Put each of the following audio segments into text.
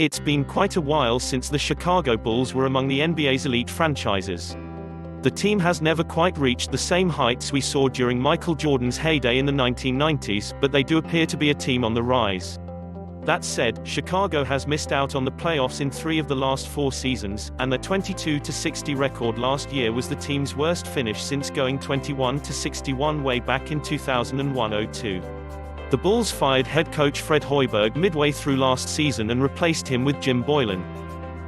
It's been quite a while since the Chicago Bulls were among the NBA's elite franchises. The team has never quite reached the same heights we saw during Michael Jordan's heyday in the 1990s, but they do appear to be a team on the rise. That said, Chicago has missed out on the playoffs in 3 of the last 4 seasons, and their 22-60 record last year was the team's worst finish since going 21-61 way back in 2001-02. The Bulls fired head coach Fred Hoiberg midway through last season and replaced him with Jim Boylen.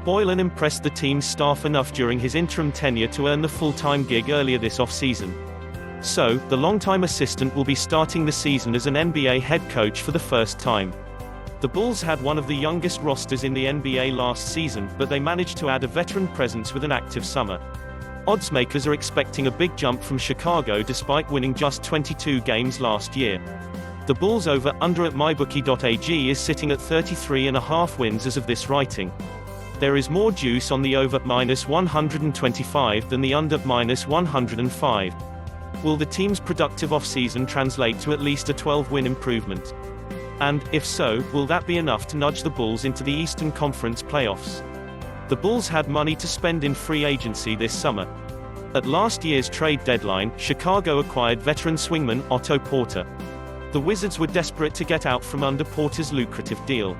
Boylen impressed the team's staff enough during his interim tenure to earn the full-time gig earlier this offseason. So, the longtime assistant will be starting the season as an NBA head coach for the first time. The Bulls had one of the youngest rosters in the NBA last season, but they managed to add a veteran presence with an active summer. Oddsmakers are expecting a big jump from Chicago despite winning just 22 games last year. The Bulls over/under at mybookie.ag is sitting at 33.5 wins as of this writing. There is more juice on the over -125 than the under -105. Will the team's productive offseason translate to at least a 12-win improvement? And, if so, will that be enough to nudge the Bulls into the Eastern Conference playoffs? The Bulls had money to spend in free agency this summer. At last year's trade deadline, Chicago acquired veteran swingman Otto Porter. The Wizards were desperate to get out from under Porter's lucrative deal.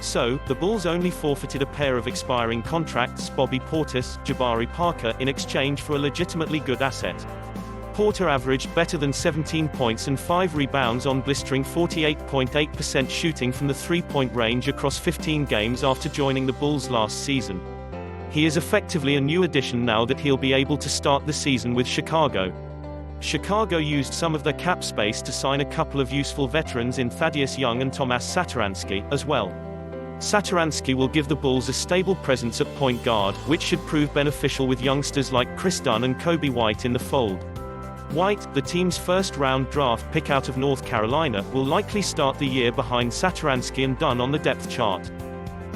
So, the Bulls only forfeited a pair of expiring contracts, Bobby Portis, Jabari Parker, in exchange for a legitimately good asset. Porter averaged better than 17 points and 5 rebounds on blistering 48.8% shooting from the three-point range across 15 games after joining the Bulls last season. He is effectively a new addition now that he'll be able to start the season with Chicago. Chicago used some of their cap space to sign a couple of useful veterans in Thaddeus Young and Tomas Satoransky, as well. Satoransky will give the Bulls a stable presence at point guard, which should prove beneficial with youngsters like Chris Dunn and Kobe White in the fold. White, the team's first-round draft pick out of North Carolina, will likely start the year behind Satoransky and Dunn on the depth chart.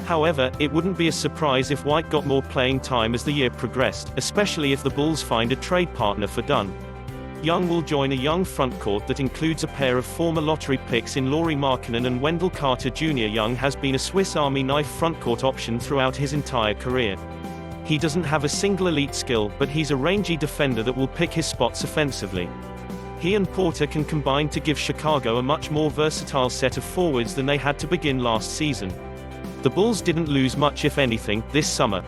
However, it wouldn't be a surprise if White got more playing time as the year progressed, especially if the Bulls find a trade partner for Dunn. Young will join a young frontcourt that includes a pair of former lottery picks in Lauri Markkanen and Wendell Carter Jr. Young has been a Swiss Army knife frontcourt option throughout his entire career. He doesn't have a single elite skill, but he's a rangy defender that will pick his spots offensively. He and Porter can combine to give Chicago a much more versatile set of forwards than they had to begin last season. The Bulls didn't lose much, if anything, this summer.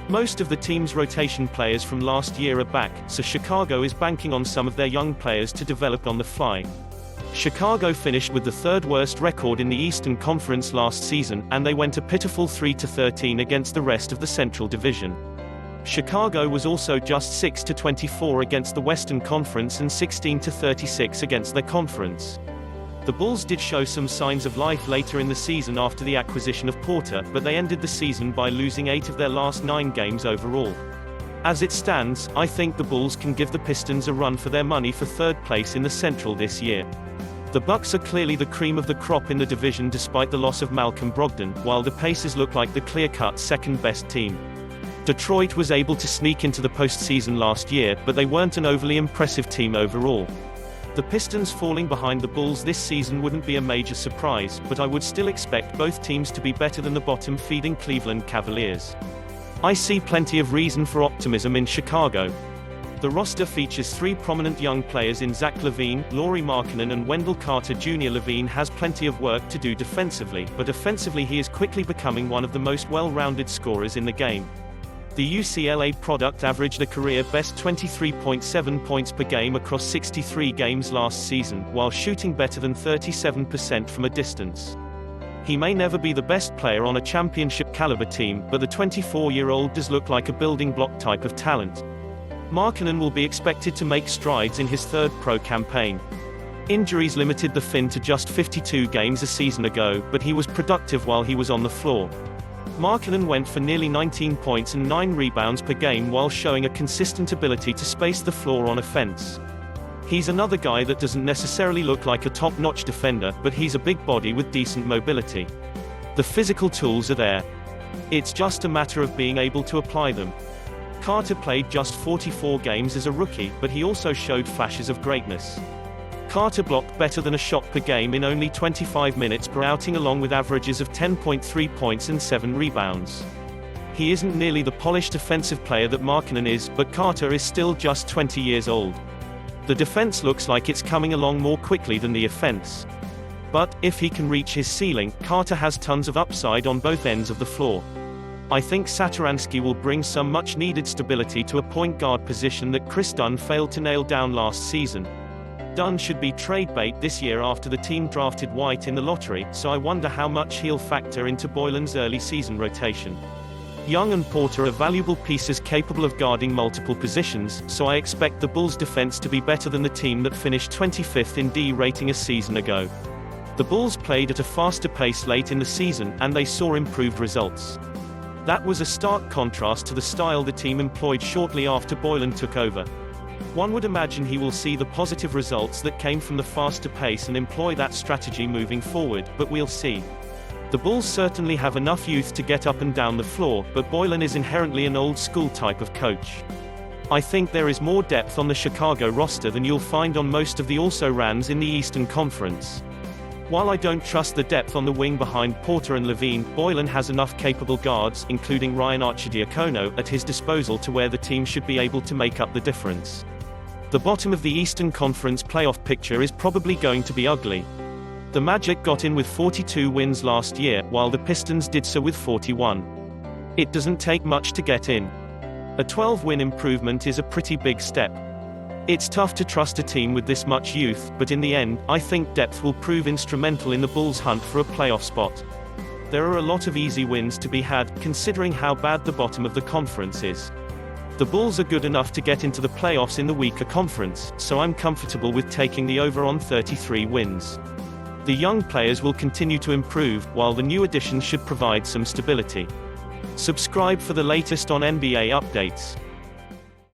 Most of the team's rotation players from last year are back, so Chicago is banking on some of their young players to develop on the fly. Chicago finished with the 3rd worst record in the Eastern Conference last season, and they went a pitiful 3-13 against the rest of the Central Division. Chicago was also just 6-24 against the Western Conference and 16-36 against their conference. The Bulls did show some signs of life later in the season after the acquisition of Porter, but they ended the season by losing 8 of their last 9 games overall. As it stands, I think the Bulls can give the Pistons a run for their money for 3rd place in the Central this year. The Bucks are clearly the cream of the crop in the division despite the loss of Malcolm Brogdon, while the Pacers look like the clear-cut second-best team. Detroit was able to sneak into the postseason last year, but they weren't an overly impressive team overall. The Pistons falling behind the Bulls this season wouldn't be a major surprise, but I would still expect both teams to be better than the bottom-feeding Cleveland Cavaliers. I see plenty of reason for optimism in Chicago. The roster features 3 prominent young players in Zach LaVine, Lauri Markkanen and Wendell Carter Jr. LaVine has plenty of work to do defensively, but offensively he is quickly becoming one of the most well-rounded scorers in the game. The UCLA product averaged a career-best 23.7 points per game across 63 games last season, while shooting better than 37% from a distance. He may never be the best player on a championship-caliber team, but the 24-year-old does look like a building block type of talent. Markkanen will be expected to make strides in his 3rd pro campaign. Injuries limited the Finn to just 52 games a season ago, but he was productive while he was on the floor. Markkanen went for nearly 19 points and 9 rebounds per game while showing a consistent ability to space the floor on offense. He's another guy that doesn't necessarily look like a top-notch defender, but he's a big body with decent mobility. The physical tools are there. It's just a matter of being able to apply them. Carter played just 44 games as a rookie, but he also showed flashes of greatness. Carter blocked better than a shot per game in only 25 minutes per outing, along with averages of 10.3 points and 7 rebounds. He isn't nearly the polished offensive player that Markkanen is, but Carter is still just 20 years old. The defense looks like it's coming along more quickly than the offense. But, if he can reach his ceiling, Carter has tons of upside on both ends of the floor. I think Satoransky will bring some much-needed stability to a point guard position that Chris Dunn failed to nail down last season. Dunn should be trade bait this year after the team drafted White in the lottery, so I wonder how much he'll factor into Boylen's early season rotation. Young and Porter are valuable pieces capable of guarding multiple positions, so I expect the Bulls' defense to be better than the team that finished 25th in D rating a season ago. The Bulls played at a faster pace late in the season, and they saw improved results. That was a stark contrast to the style the team employed shortly after Boylen took over. One would imagine he will see the positive results that came from the faster pace and employ that strategy moving forward, but we'll see. The Bulls certainly have enough youth to get up and down the floor, but Boylen is inherently an old-school type of coach. I think there is more depth on the Chicago roster than you'll find on most of the also-rans in the Eastern Conference. While I don't trust the depth on the wing behind Porter and Levine, Boylen has enough capable guards, including Ryan Arcidiacono, at his disposal to where the team should be able to make up the difference. The bottom of the Eastern Conference playoff picture is probably going to be ugly. The Magic got in with 42 wins last year, while the Pistons did so with 41. It doesn't take much to get in. A 12-win improvement is a pretty big step. It's tough to trust a team with this much youth, but in the end, I think depth will prove instrumental in the Bulls' hunt for a playoff spot. There are a lot of easy wins to be had, considering how bad the bottom of the conference is. The Bulls are good enough to get into the playoffs in the weaker conference, so I'm comfortable with taking the over on 33 wins. The young players will continue to improve, while the new additions should provide some stability. Subscribe for the latest on NBA updates.